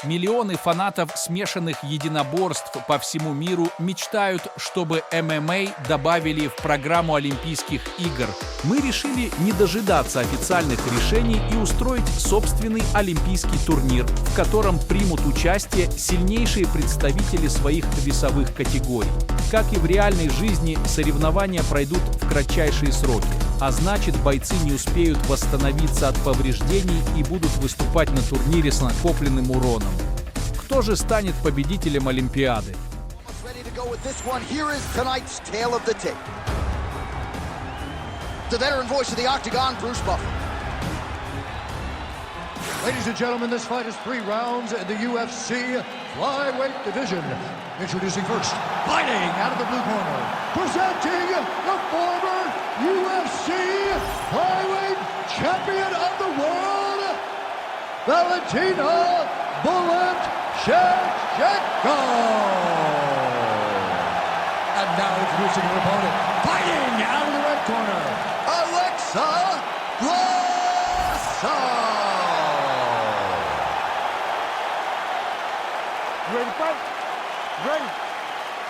Миллионы фанатов смешанных единоборств по всему миру мечтают, чтобы ММА добавили в программу Олимпийских игр. Мы решили не дожидаться официальных решений и устроить собственный олимпийский турнир, в котором примут участие сильнейшие представители своих весовых категорий. Как и в реальной жизни, соревнования пройдут в кратчайшие сроки, а значит, бойцы не успеют восстановиться от повреждений и будут выступать на турнире с накопленным уроном. Кто же станет победителем Олимпиады? Ladies and gentlemen, this fight is 3 rounds in the UFC flyweight division. Introducing first, fighting out of the blue corner, presenting the former UFC flyweight champion of the world, Valentina Shevchenko. And now introducing her opponent, fighting out of the red corner, Alecsa Grasso. Ready to fight? Ready.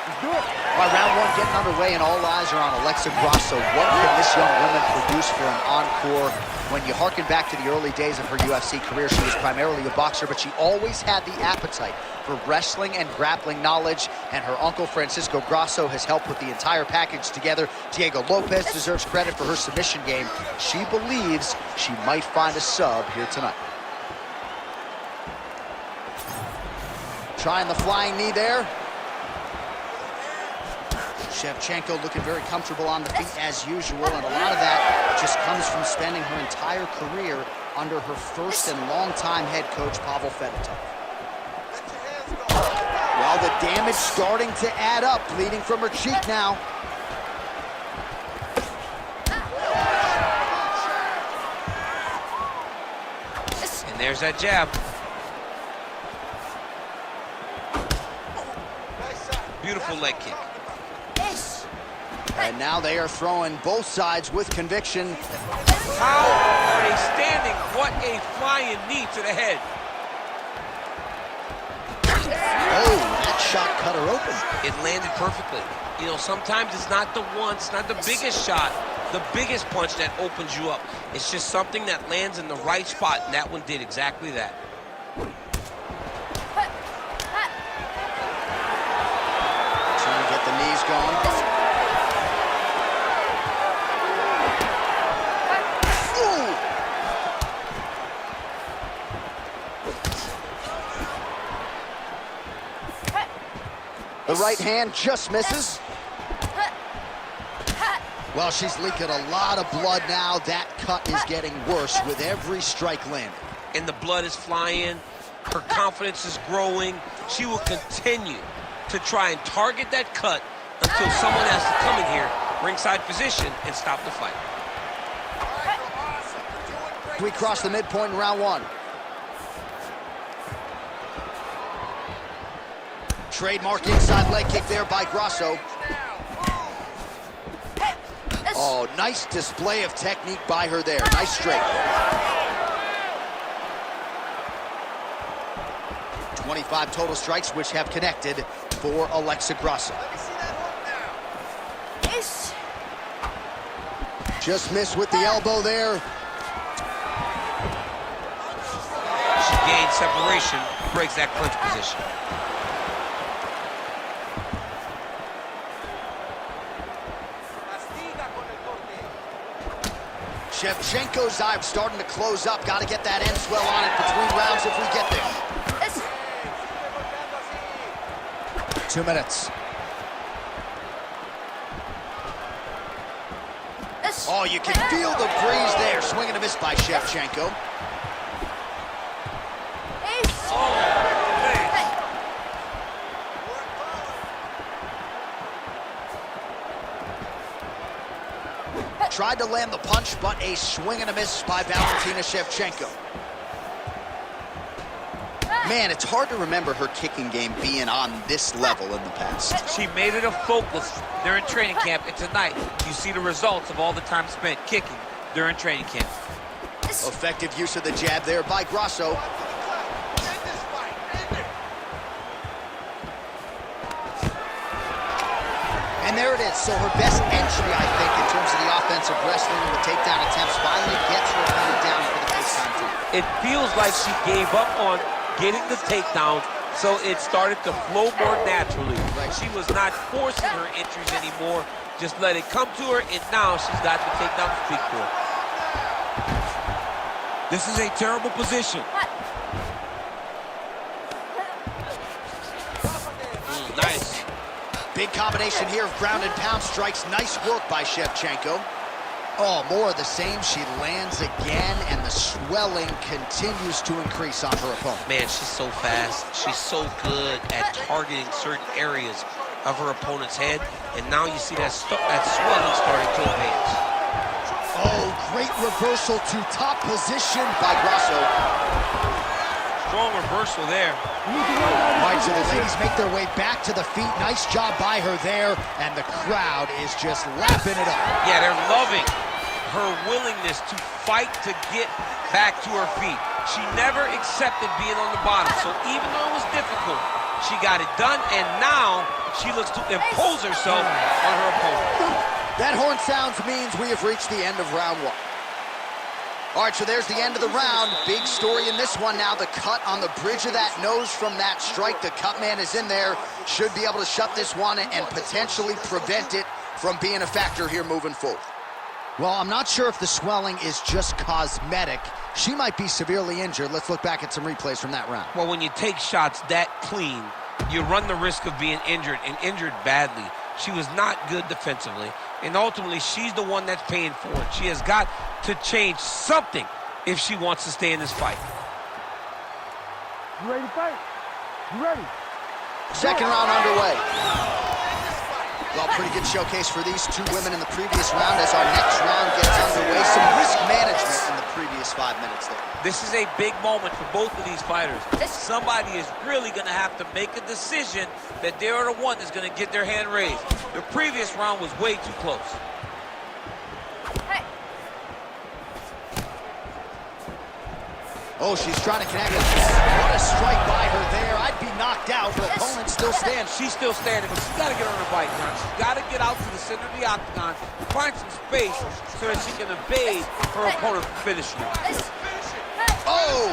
Let's do it. All right, round 1 getting underway, and all eyes are on Alexa Gрассо. What can this young woman produce for an encore? When you harken back to the early days of her UFC career, she was primarily a boxer, but she always had the appetite for wrestling and grappling knowledge, and her uncle, Francisco Gрассо, has helped put the entire package together. Diego Lopez deserves credit for her submission game. She believes she might find a sub here tonight. Trying the flying knee there. Shevchenko looking very comfortable on the feet as usual, and a lot of that just comes from spending her entire career under her first and longtime head coach, Pavel Fedotov. Well, the damage starting to add up, bleeding from her cheek now. And there's that jab. Beautiful leg kick. And now they are throwing both sides with conviction. How are they standing? What a flying knee to the head. Oh, that shot cut her open. It landed perfectly. You know, sometimes it's not the one, it's not the biggest shot, the biggest punch that opens you up. It's just something that lands in the right spot, and that one did exactly that. Trying to get the knees going. The right hand just misses. Well, she's leaking a lot of blood now. That cut is getting worse with every strike landed. And the blood is flying. Her confidence is growing. She will continue to try and target that cut until someone has to come in here, ringside position, and stop the fight. We cross the midpoint in round 1. Trademark inside leg kick there by Gрассо. Oh, nice display of technique by her there. Nice straight. 25 total strikes, which have connected for Alexa Gрассо. Just missed with the elbow there. She gains separation, breaks that clinch position. Shevchenko's eye starting to close up. Got to get that end swell on it between rounds if we get there. 2 minutes. Oh, you can feel the breeze there. Swing and a miss by Shevchenko. Tried to land the punch, but a swing and a miss by Valentina Shevchenko. Man, it's hard to remember her kicking game being on this level in the past. She made it a focus during training camp, and tonight you see the results of all the time spent kicking during training camp. Effective use of the jab there by Gрассо. there it is. So her best entry, I think, in terms of the offensive wrestling and the takedown attempts finally gets her opponent down for the first time too. It feels like she gave up on getting the takedown, so it started to flow more naturally. Right. She was not forcing her entries anymore, just let it come to her, and now she's got the takedown to speak for. This is a terrible position. Nice. Big combination here of ground and pound strikes. Nice work by Shevchenko. Oh, more of the same. She lands again, and the swelling continues to increase on her opponent. Man, she's so fast. She's so good at targeting certain areas of her opponent's head, and now you see that swelling starting to advance. Oh, great reversal to top position by Grasso. Strong reversal there. All right, so the ladies make their way back to the feet. Nice job by her there, and the crowd is just lapping it up. Yeah, they're loving her willingness to fight to get back to her feet. She never accepted being on the bottom, so even though it was difficult, she got it done, and now she looks to impose herself on her opponent. That horn sounds means we have reached the end of round one. All right, so there's the end of the round. Big story in this one now. The cut on the bridge of that nose from that strike. The cut man is in there. Should be able to shut this one and potentially prevent it from being a factor here moving forward. Well, I'm not sure if the swelling is just cosmetic. She might be severely injured. Let's look back at some replays from that round. Well, when you take shots that clean, you run the risk of being injured, and injured badly. She was not good defensively, and ultimately she's the one that's paying for it. She has got to change something if she wants to stay in this fight. You ready to fight? You ready? Second round underway. Well, pretty good showcase for these two women in the previous round as our next round gets underway. Some risk management in the previous 5 minutes there. This is a big moment for both of these fighters. Somebody is really going to have to make a decision that they are the one that's going to get their hand raised. The previous round was way too close. Oh, she's trying to connect. What a strike by her there. I'd be knocked out. Her opponent still stands. She's still standing, but she's got to get on her bike now. She's got to get out to the center of the octagon, find some space so that she can evade her opponent from finishing her. Oh!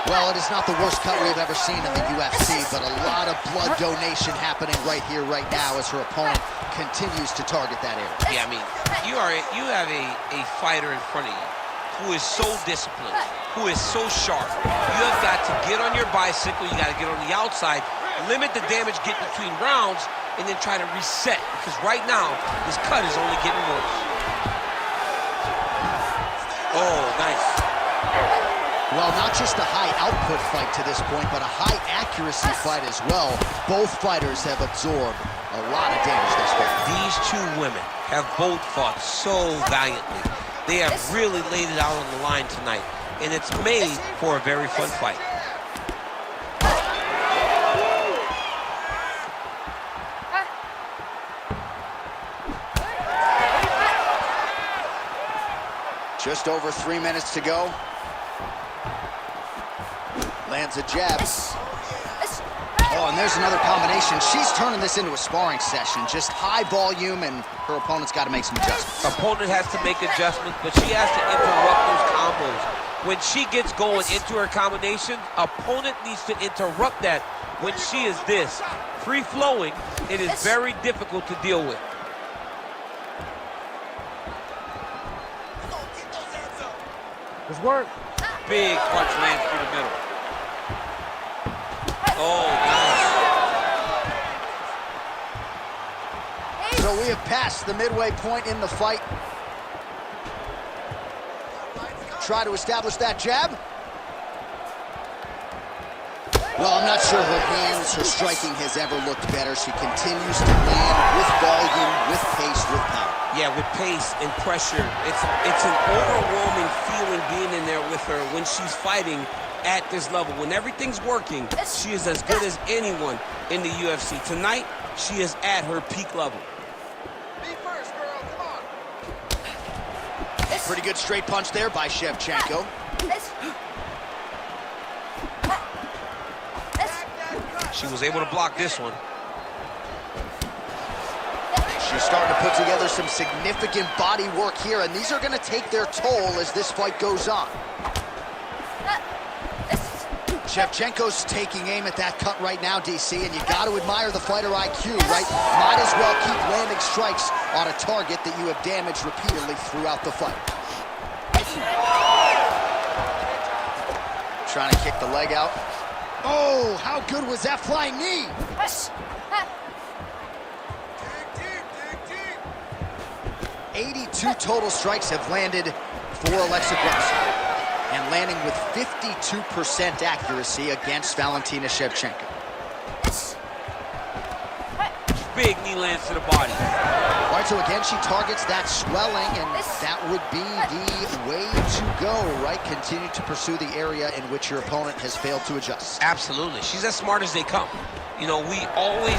Well, it is not the worst cut we've ever seen in the UFC, but a lot of blood donation happening right here, right now, as her opponent continues to target that area. Yeah, I mean, you have a fighter in front of you who is so disciplined, who is so sharp. You have got to get on your bicycle, you got to get on the outside, limit the damage, get between rounds, and then try to reset, because right now, this cut is only getting worse. Oh, nice. Well, not just a high-output fight to this point, but a high-accuracy fight as well. Both fighters have absorbed a lot of damage this fight. These two women have both fought so valiantly. They have really laid it out on the line tonight, and it's made for a very fun fight. Just over 3 minutes to go. Lands a jab. Oh, and there's another combination. She's turning this into a sparring session. Just high volume, and her opponent's got to make some adjustments. Opponent has to make adjustments, but she has to interrupt those combos. When she gets going into her combination, opponent needs to interrupt that. When she is this free-flowing, it is very difficult to deal with. Let's work. Big punch lands through the middle. Oh, nice. So we have passed the midway point in the fight. Try to establish that jab. Well, I'm not sure her hands, her striking has ever looked better. She continues to land with volume, with pace, with power. Yeah, with pace and pressure. It's an overwhelming feeling being in there with her when she's fighting at this level. When everything's working, she is as good as anyone in the UFC. Tonight, she is at her peak level. Pretty good straight punch there by Shevchenko. She was able to block this one. She's starting to put together some significant body work here, and these are going to take their toll as this fight goes on. Shevchenko's taking aim at that cut right now, DC, and you got to admire the fighter IQ, right? Might as well keep landing strikes on a target that you have damaged repeatedly throughout the fight. Trying to kick the leg out. Oh, how good was that flying knee? 82 total strikes have landed for Alexa Grasso, and landing with 52% accuracy against Valentina Shevchenko. Big knee lands to the body. All right, so again, she targets that swelling, and that would be the way to go, right? Continue to pursue the area in which your opponent has failed to adjust. Absolutely. She's as smart as they come. You know, we always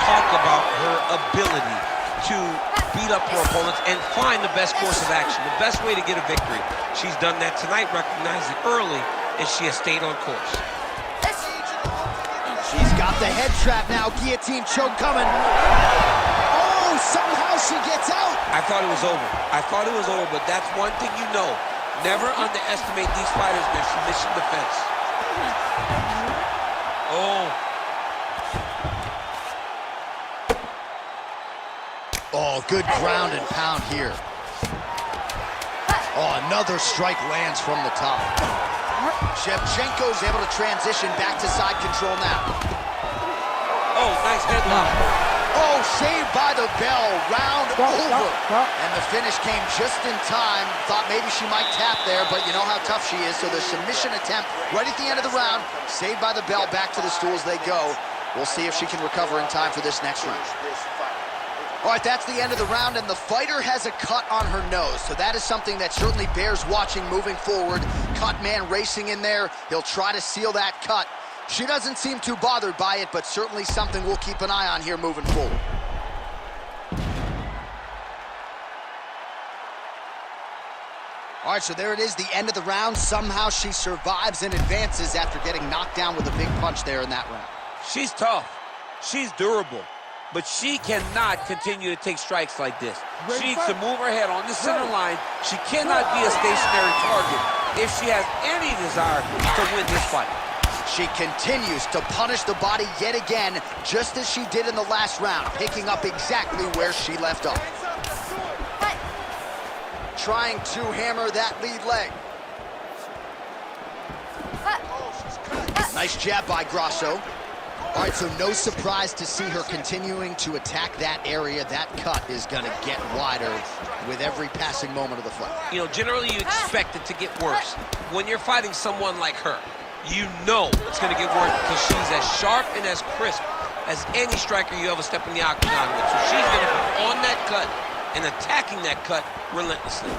talk about her ability to beat up her opponents and find the best course of action, the best way to get a victory. She's done that tonight, recognized it early, and she has stayed on course. She's got the head trap now, guillotine choke coming. Oh, somehow she gets out. I thought it was over. I thought it was over, but that's one thing you know. Never underestimate these fighters in their submission defense. Oh. Oh, good ground and pound here. Oh, another strike lands from the top. Shevchenko's able to transition back to side control now. Oh, nice headlock. Oh, saved by the bell, round over. And the finish came just in time. Thought maybe she might tap there, but you know how tough she is. So the submission attempt right at the end of the round, saved by the bell, back to the stools they go. We'll see if she can recover in time for this next round. All right, that's the end of the round, and the fighter has a cut on her nose. So that is something that certainly bears watching moving forward. Cut man racing in there. He'll try to seal that cut. She doesn't seem too bothered by it, but certainly something we'll keep an eye on here moving forward. All right, so there it is, the end of the round. Somehow she survives and advances after getting knocked down with a big punch there in that round. She's tough. She's durable. But she cannot continue to take strikes like this. She needs to move her head on the center line. She cannot be a stationary target if she has any desire to win this fight. She continues to punish the body yet again, just as she did in the last round, picking up exactly where she left off. Trying to hammer that lead leg. Nice jab by Grasso. All right, so no surprise to see her continuing to attack that area. That cut is going to get wider with every passing moment of the fight. You know, generally you expect it to get worse. When you're fighting someone like her, you know it's going to get worse because she's as sharp and as crisp as any striker you ever step in the octagon with. So she's going to be on that cut and attacking that cut relentlessly.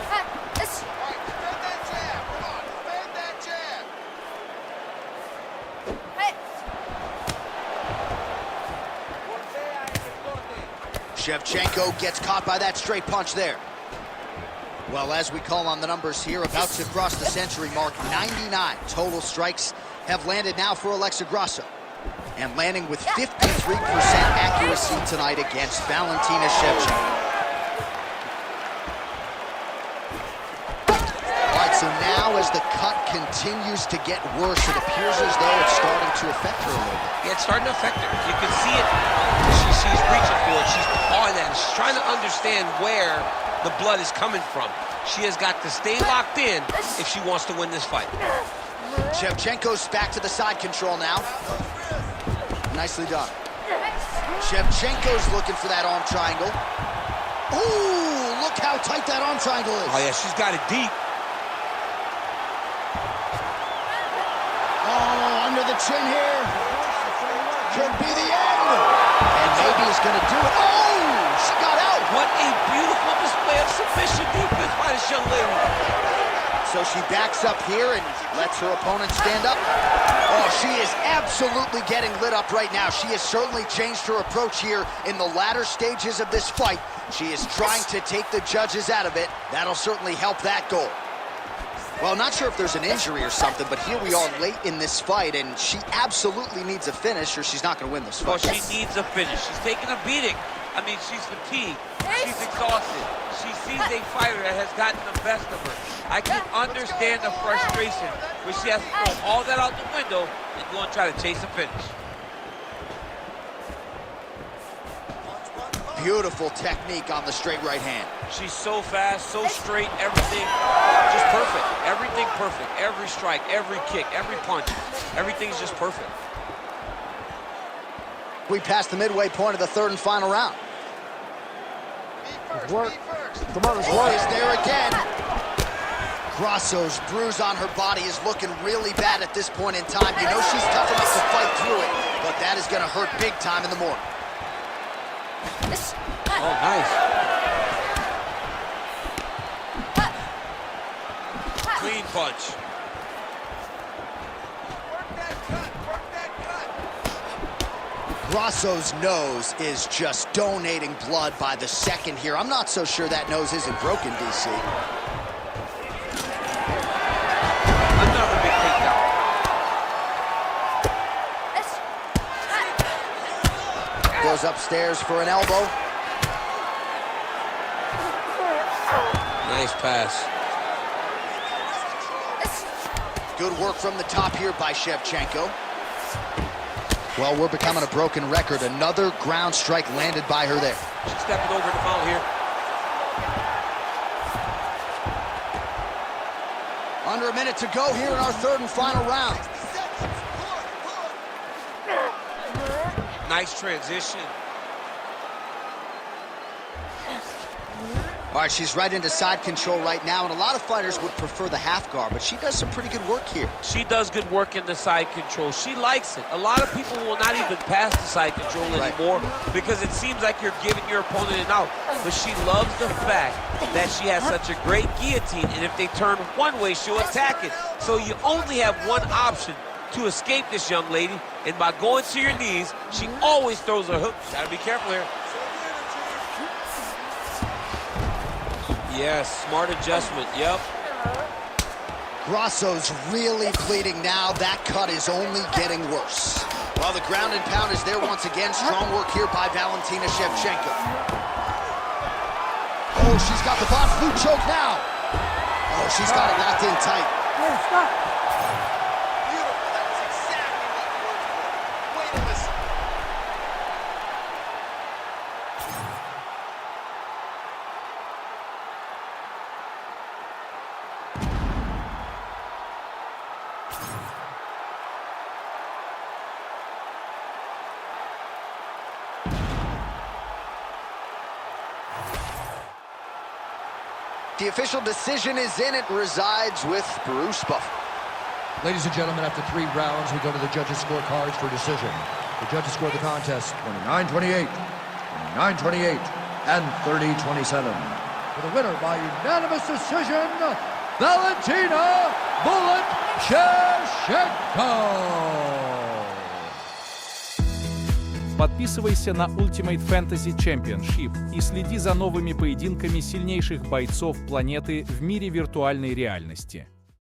Shevchenko gets caught by that straight punch there. Well, as we call on the numbers here, about to cross the century mark, 99 total strikes have landed now for Alexa Gрассо. And landing with 53% accuracy tonight against Valentina Shevchenko. All right, so now as the cut continues to get worse, it appears as though it's starting to affect her a little bit. Yeah, it's starting to affect her. You can see it. She's reaching for it. She's pawing at it. She's trying to understand where the blood is coming from. She has got to stay locked in if she wants to win this fight. Shevchenko's back to the side control now. Nicely done. Shevchenko's looking for that arm triangle. Ooh, look how tight that arm triangle is. Oh, yeah, she's got it deep. Oh, under the chin here. Could be the end. And maybe he's going to do it. Oh, she got out. What a beautiful display of submission defense by this young lady. So she backs up here and lets her opponent stand up. Oh, she is absolutely getting lit up right now. She has certainly changed her approach here in the latter stages of this fight. She is trying to take the judges out of it. That'll certainly help that goal. Well, not sure if there's an injury or something, but here we are late in this fight, and she absolutely needs a finish or she's not going to win this fight. Well, she needs a finish. She's taking a beating. I mean, she's fatigued. She's exhausted. She sees a fighter that has gotten the best of her. I can understand the frustration, but she has to throw all that out the window and go and try to chase a finish. Beautiful technique on the straight right hand. She's so fast, so straight, everything just perfect. Everything perfect. Every strike, every kick, every punch, everything's just perfect. We passed the midway point of the third and final round. Work. Come on, let's work. Is there again. Grasso's bruise on her body is looking really bad at this point in time. You know she's tough enough to fight through it, but that is going to hurt big time in the morning. Oh, nice. Clean punch. Grasso's nose is just donating blood by the second here. I'm not so sure that nose isn't broken, DC. Another big takedown. Goes upstairs for an elbow. Nice pass. Good work from the top here by Shevchenko. Well, we're becoming a broken record. Another ground strike landed by her there. She's stepping over the mount here. Under a minute to go here in our third and final round. Nice transition. All right, she's right into side control right now, and a lot of fighters would prefer the half guard, but she does some pretty good work here. She does good work in the side control. She likes it. A lot of people will not even pass the side control anymore because it seems like you're giving your opponent an out. But she loves the fact that she has such a great guillotine, and if they turn one way, she'll attack it. So you only have one option to escape this young lady, and by going to your knees, she always throws her hook. Gotta be careful here. Yes, smart adjustment, yep. Grasso's really bleeding now. That cut is only getting worse. Well, the ground and pound is there once again. Strong work here by Valentina Shevchenko. Oh, she's got the bot flute choke now. Oh, she's got it locked in tight. Stop. Beautiful, that was exactly what you worked for. Way to listen. The official decision is in. It resides with Bruce Buffer. Ladies and gentlemen, after 3 rounds, we go to the judges' scorecards for decision. The judges scored the contest 29-28, 29-28, and 30-27. For the winner by unanimous decision, Valentina "Bullet" Shevchenko. Подписывайся на Ultimate Fantasy Championship и следи за новыми поединками сильнейших бойцов планеты в мире виртуальной реальности.